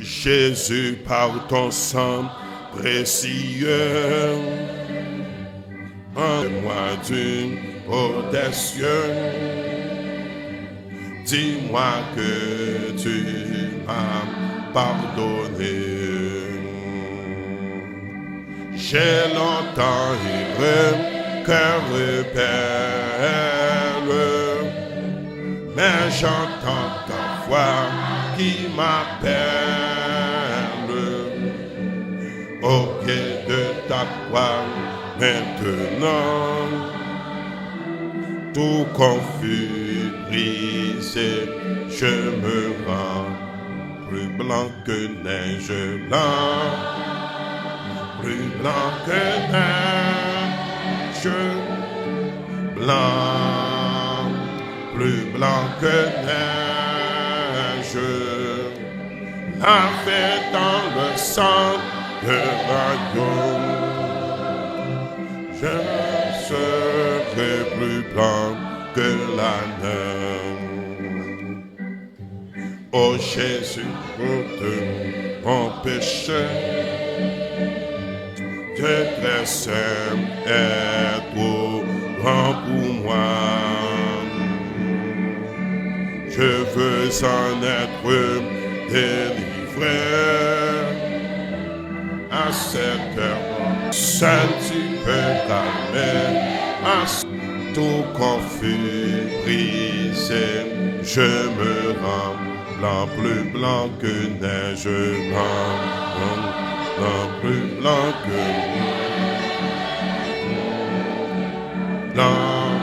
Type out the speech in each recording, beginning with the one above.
Jésus, par ton sang précieux, moi d'une protection. Dis-moi que tu m'as pardonné. J'ai longtemps erré, cœur rebelle, mais j'entends ta voix qui m'appelle. Au pied de ta croix, maintenant, tout confus, brisé, je me rends plus blanc que neige blanc, plus blanc que neige blanc, plus blanc que neige, lavé dans le sang de l'agneau. Je serai plus blanc que la neige. Oh Jésus, ôte mon péché. Tu es très saint et trop grand pour moi. Je veux en être délivré. À cette heure, seul tu peux calmer. À tout confus, brisé, je me rends blanc, plus blanc que neige blanc, blanc, plus blanc que blanc,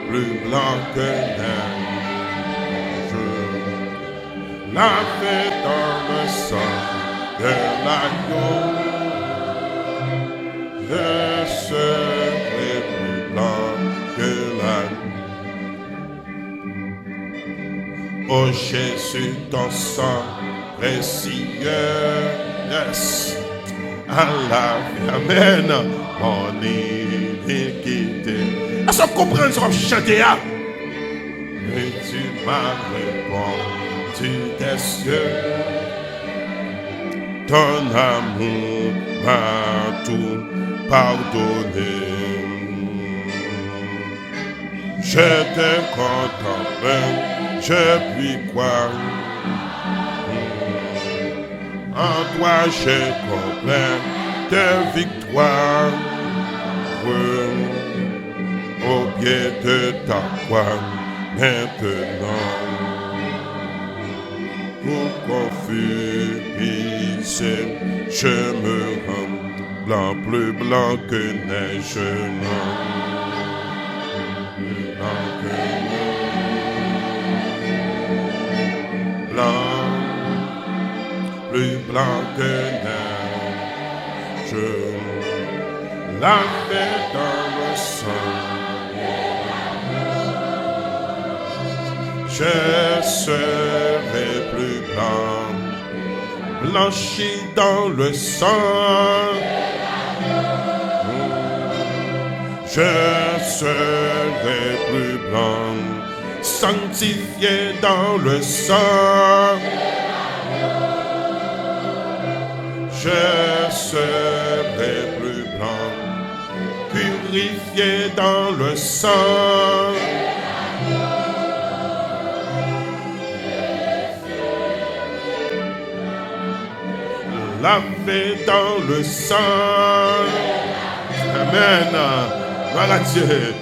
plus blanc que neige, lavé dans le sang de l'agneau, je serai plus blanc que l'agneau. Oh Jésus, ton sang précieux, yes, à la vie, amen, mon iniquité. Est-ce qu'on comprend ce qu'on chante? Et tu m'as répondu des cieux. Ton amour m'a tout pardonné. Je te contemple, je puis croire. En toi je comprends de victoire. Au pied de ta croix, maintenant, tout confus, je me rends blanc, plus blanc que neige, blanc, plus blanc que neige, blanc, plus blanc que neige, lavé dans le sang, je serai plus blanc, blanchi dans le sang, je serai plus blanc, sanctifié dans le sang, je serai plus blanc, purifié dans le sang. Lavé dans le sang. Amen. Voilà Dieu.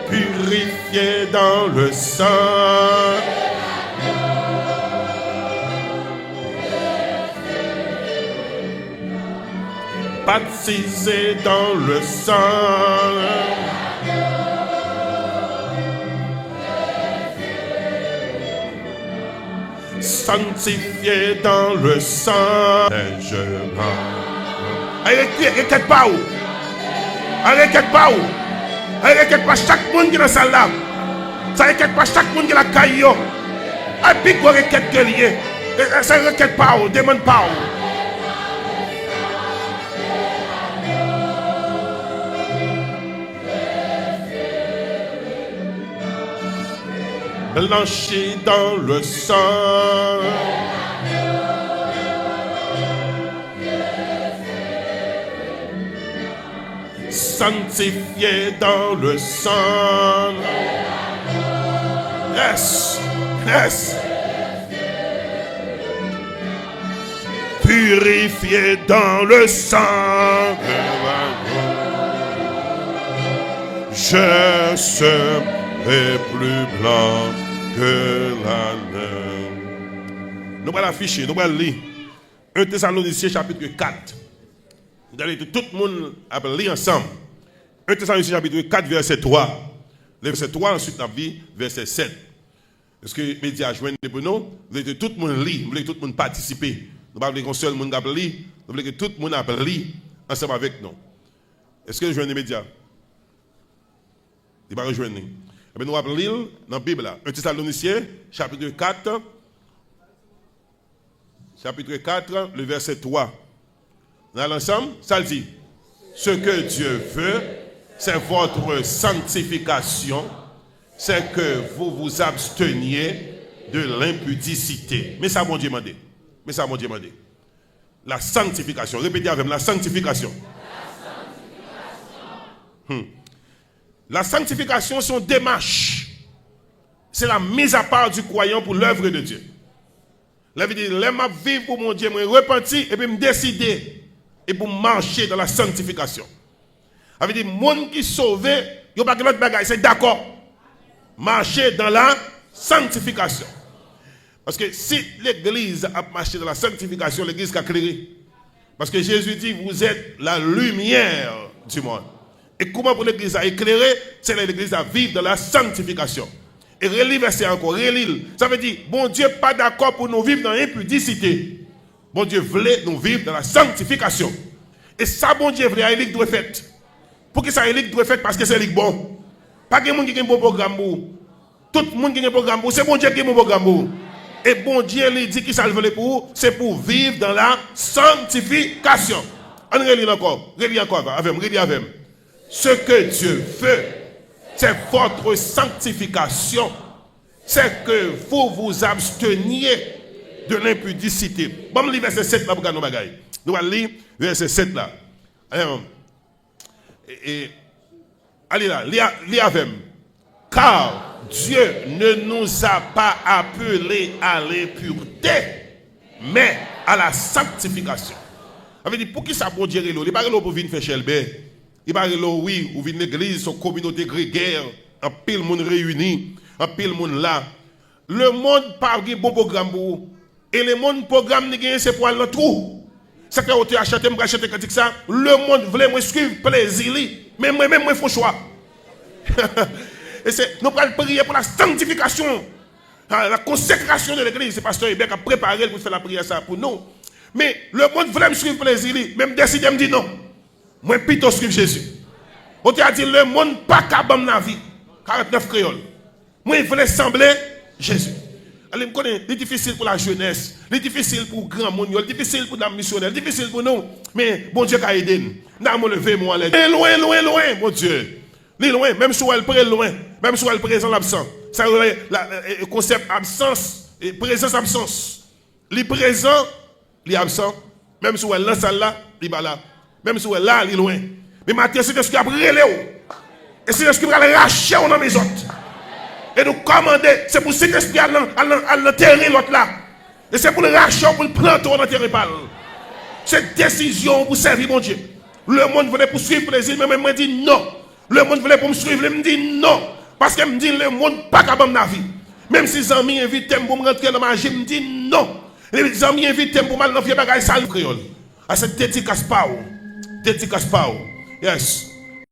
Purifié dans le sang. Baptisé dans le sang. Sanctifié dans le sang. Arrêtez pas où. Arrêtez pas où. Arrêtez pas chaque monde qui est dans la salle là. Ça arrête pas chaque monde qui est dans la caillou. Et puis qu'on requête guerrier. Ça requête pas où. Demande pas où. blanchi dans le sang. Sanctifié dans le sang. Yes, yes. Purifié dans le sang. Je serai plus blanc que la neige. Nous allons afficher, nous allons lire 1 Thessaloniciens chapitre 4. Nous allons tout le monde lire ensemble. 1 Thessaloniciens chapitre 4 verset 3. Le verset 3 ensuite la vie verset 7. Est-ce que les médias joignent pour nous? Nous voulons que tout le monde lit, nous voulons que tout le monde participe. Nous ne voulons pas qu'un seul monde lire, nous voulons que tout le monde lit ensemble avec nous. Est-ce que vous joignez les médias? Il va rejoindre. Nous allons lire dans la Bible, 1 Thessaloniciens, chapitre 4, le verset 3. Nous allons ensemble, ça le dit. Ce que Dieu veut, c'est votre sanctification, c'est que vous vous absteniez de l'impudicité. Mais ça, mon Dieu m'a dit. La sanctification. Répétez avec moi, la sanctification. La sanctification, c'est une démarche. C'est la mise à part du croyant pour l'œuvre de Dieu. La vie dit, laisse-moi vivre pour mon Dieu, me repentir et puis me décider et pour marcher dans la sanctification. La vie dit, le monde qui est sauvé, il n'y a pas que l'autre bagaille, c'est d'accord. Marcher dans la sanctification. Parce que si l'église a marché dans la sanctification, l'église a éclairé. Parce que Jésus dit, vous êtes la lumière du monde. Et comment pour l'église à éclairer, c'est l'église à vivre dans la sanctification. Et relis verset encore, relis. Ça veut dire, bon Dieu pas d'accord pour nous vivre dans l'impudicité. Bon Dieu voulait nous vivre dans la sanctification. Et ça, bon Dieu voulait, il doit faire. Pour que ça, il doit faire parce que c'est bon. Pas que les gens qui ont un bon programme. Tout le monde qui a un programme, c'est bon Dieu qui a un bon programme. Et bon Dieu lui dit qu'il ça veut pour vous, c'est pour vivre dans la sanctification. On relit encore, avec. Ce que Dieu veut, c'est votre sanctification. C'est que vous vous absteniez de l'impudicité. Bon, on lit verset 7 là pour nous bagaille. Nous allons lire verset 7 là. Allez là, lis avec. Car Dieu ne nous a pas appelés à l'impureté, mais à la sanctification. Ça veut dire, pour qui ça bon Dieu, il n'est pas pour venir faire chelbé. Il va oui, ou une église, une communauté grégaire, un pile monde réuni, un pile monde là. Le monde parle de bon programme pour vous. Et le monde programme c'est pour aller dans le trou. C'est que tu achètes, je achète comme ça. Le monde voulait me suivre plaisir. Mais moi, il faut choix. Et c'est, nous allons prier pour la sanctification, la consécration de l'église. C'est pasteur Hébert qui a préparé pour faire la prière ça pour nous. Mais le monde voulait me suivre plaisir. Même décidé de me dire non. Moi, plutôt suivre Jésus. On t'a dit, le monde pas capable de la vie. 49 créoles. Moi, il voulait sembler Jésus. Allez, me connaît, c'est difficile pour la jeunesse, c'est difficile pour le grand monde, c'est difficile pour la missionnaire, c'est difficile pour nous. Mais bon Dieu a aidé nous. Nous avons levé moi l'aide. Loin, mon Dieu. Loin, même si elle est loin, même si elle est présent, l'absent. Ça le concept absence et présence-absence. Les présents, les absents, même si elle est là, là, il est là. Même si elle est là, il est loin. Mais maintenant, c'est ce qui a brûlé. Et c'est ce qui va racher dans mes autres. Et nous commander, c'est pour cet esprit à l'enterrer l'autre là. Et c'est pour le racher, pour le planter dans le terrain. Cette décision pour servir mon Dieu. Le monde voulait poursuivre le plaisir, mais moi je dis non. Le monde voulait pour me suivre, il me dit non. Parce qu'il me dit le monde n'est pas capable de la vie. Même si les amis invitent pour me rentrer dans ma vie, il me dit non. Les amis invitent pour mal dans le vieux bagage sale créole. À cette dédicace pas. Dédicace pas. Yes.